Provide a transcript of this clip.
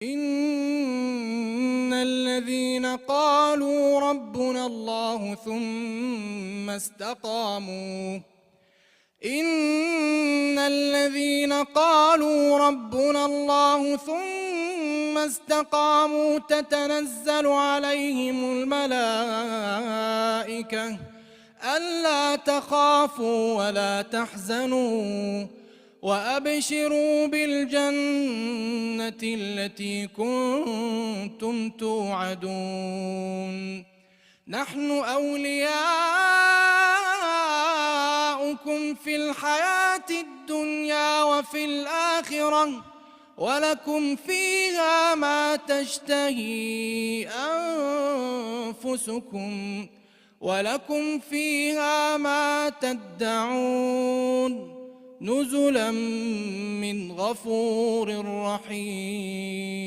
إن الذين قالوا ربنا الله ثم استقاموا تتنزل عليهم الملائكة ألا تخافوا ولا تحزنوا وأبشروا بالجنة التي كنتم توعدون نحن أولياؤكم في الحياة الدنيا وفي الآخرة ولكم فيها ما تشتهي أنفسكم ولكم فيها ما تدعون نزلا من غفور رحيم.